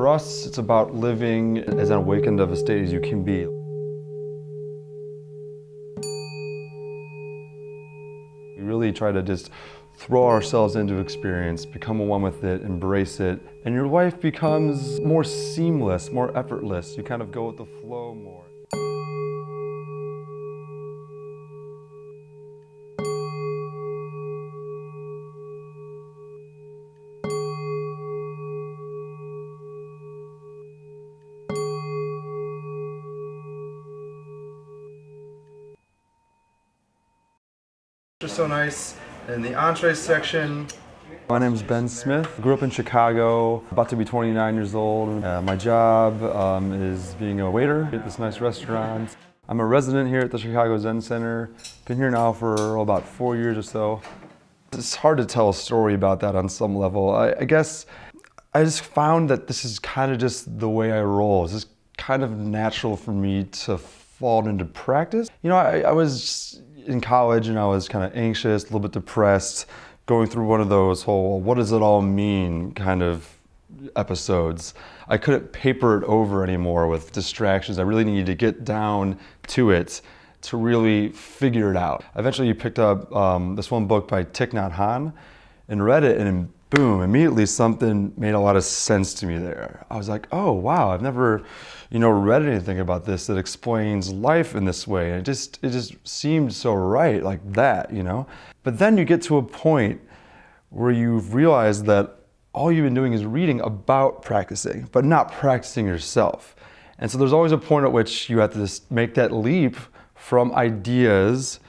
For us, it's about living as awakened of a state as you can be. We really try to just throw ourselves into experience, become one with it, embrace it, and your life becomes more seamless, more effortless. You kind of go with the flow more. They're so nice. In the entree section, my name is Ben Smith. Grew up in Chicago, about to be 29 years old. My job is being a waiter at this nice restaurant. I'm a resident here at the Chicago Zen Center. Been here now for about 4 years or so. It's hard to tell a story about that on some level. I guess I just found that this is kind of just the way I roll. It's just kind of natural for me to fall into practice. You know, I was in college and I was kind of anxious, a little bit depressed, going through one of those whole what does it all mean kind of episodes. I couldn't paper it over anymore with distractions. I really needed to get down to it to really figure it out. I eventually picked up this one book by Thich Nhat Hanh and read it, and boom, immediately something made a lot of sense to me there. I was like, oh wow, I've never, read anything about this that explains life in this way. And it just seemed so right, like that, But then you get to a point where you've realized that all you've been doing is reading about practicing, but not practicing yourself. And so there's always a point at which you have to just make that leap from ideas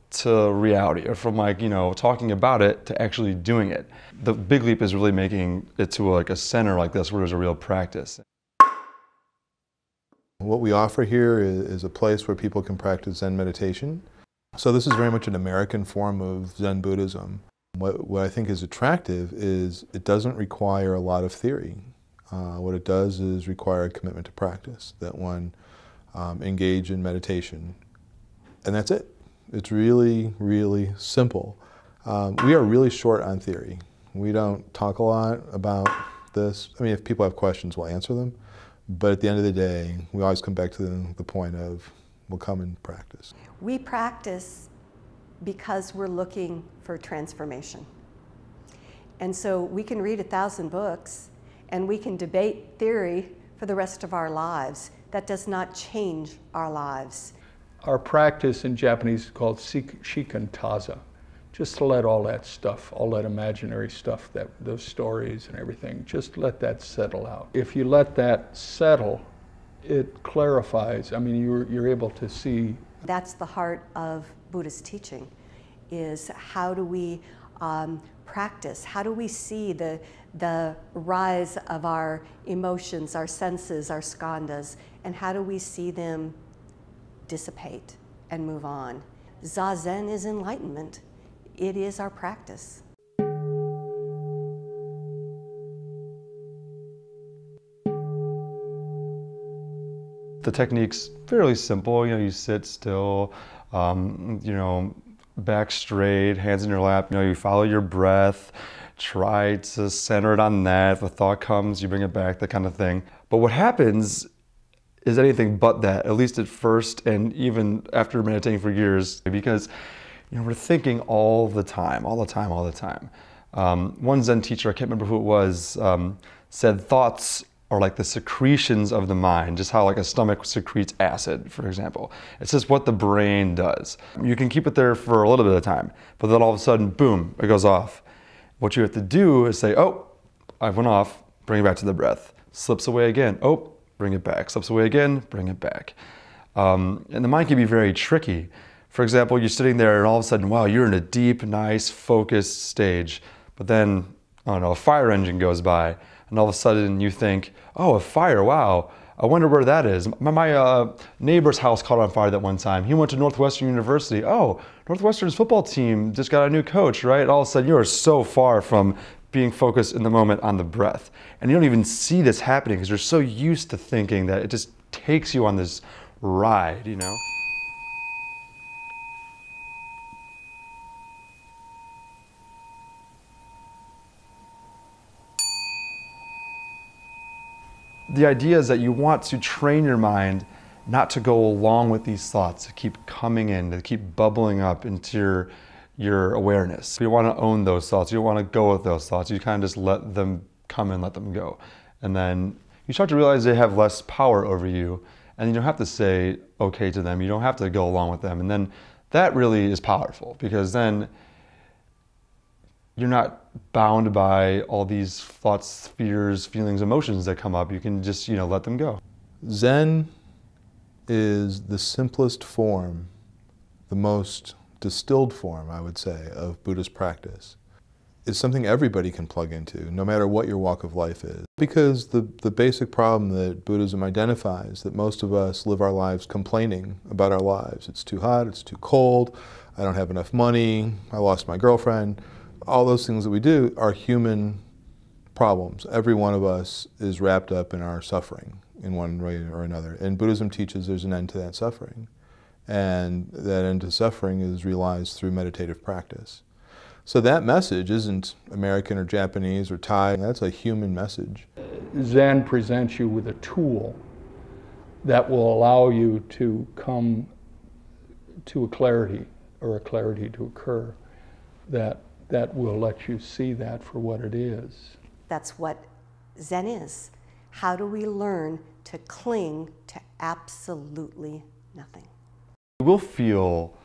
to reality, or from talking about it to actually doing it. The big leap is really making it to a center like this where there's a real practice. What we offer here is a place where people can practice Zen meditation. So this is very much an American form of Zen Buddhism. What I think is attractive is it doesn't require a lot of theory. What it does is require a commitment to practice, that one engage in meditation, and that's it. It's really, really simple. We are really short on theory. We don't talk a lot about this. I mean, if people have questions, we'll answer them. But at the end of the day, we always come back to the point of, we'll come and practice. We practice because we're looking for transformation. And so we can read 1,000 books and we can debate theory for the rest of our lives. That does not change our lives. Our practice in Japanese is called shikantaza. Just to let all that stuff, all that imaginary stuff, those stories and everything, just let that settle out. If you let that settle, it clarifies. I mean, you're able to see. That's the heart of Buddhist teaching, is how do we practice? How do we see the rise of our emotions, our senses, our skandhas, and how do we see them dissipate and move on? Zazen is enlightenment. It is our practice. The technique's fairly simple. You sit still, back straight, hands in your lap. You follow your breath, try to center it on that. If a thought comes, you bring it back, that kind of thing. But what happens is anything but that, at least at first, and even after meditating for years, because we're thinking all the time. One Zen teacher, I can't remember who it was, said thoughts are like the secretions of the mind, just how like a stomach secretes acid, for example. It's just what the brain does. You can keep it there for a little bit of time, but then all of a sudden, boom, it goes off. What you have to do is say, oh, I went off, bring it back to the breath. Slips away again, oh, bring it back. Slips away again, bring it back. And the mind can be very tricky. For example, you're sitting there and all of a sudden, wow, you're in a deep, nice, focused stage. But then, I don't know, a fire engine goes by and all of a sudden you think, oh, a fire, wow, I wonder where that is. My neighbor's house caught on fire that one time. He went to Northwestern University. Oh, Northwestern's football team just got a new coach, right? And all of a sudden you are so far from being focused in the moment on the breath. And you don't even see this happening because you're so used to thinking that it just takes you on this ride, The idea is that you want to train your mind not to go along with these thoughts, to keep coming in, to keep bubbling up into your awareness. You want to own those thoughts. You don't want to go with those thoughts. You kind of just let them come and let them go. And then you start to realize they have less power over you, and you don't have to say okay to them. You don't have to go along with them. And then that really is powerful, because then you're not bound by all these thoughts, fears, feelings, emotions that come up. You can just, let them go. Zen is the simplest form, the most distilled form, I would say, of Buddhist practice. It's something everybody can plug into, no matter what your walk of life is. Because the basic problem that Buddhism identifies, that most of us live our lives complaining about our lives. It's too hot, it's too cold, I don't have enough money, I lost my girlfriend. All those things that we do are human problems. Every one of us is wrapped up in our suffering in one way or another. And Buddhism teaches there's an end to that suffering. And that end to suffering is realized through meditative practice. So that message isn't American or Japanese or Thai. That's a human message. Zen presents you with a tool that will allow you to come to a clarity, or a clarity to occur, that will let you see that for what it is. That's what Zen is. How do we learn to cling to absolutely nothing? We'll feel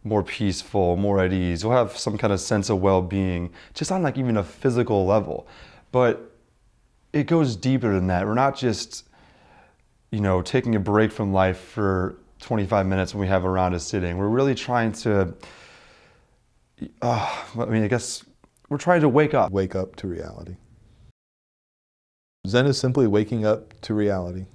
more peaceful, more at ease. We'll have some kind of sense of well-being, just on even a physical level. But it goes deeper than that. We're not just, taking a break from life for 25 minutes when we have a round of sitting. We're really trying to, I guess we're trying to wake up. Wake up to reality. Zen is simply waking up to reality.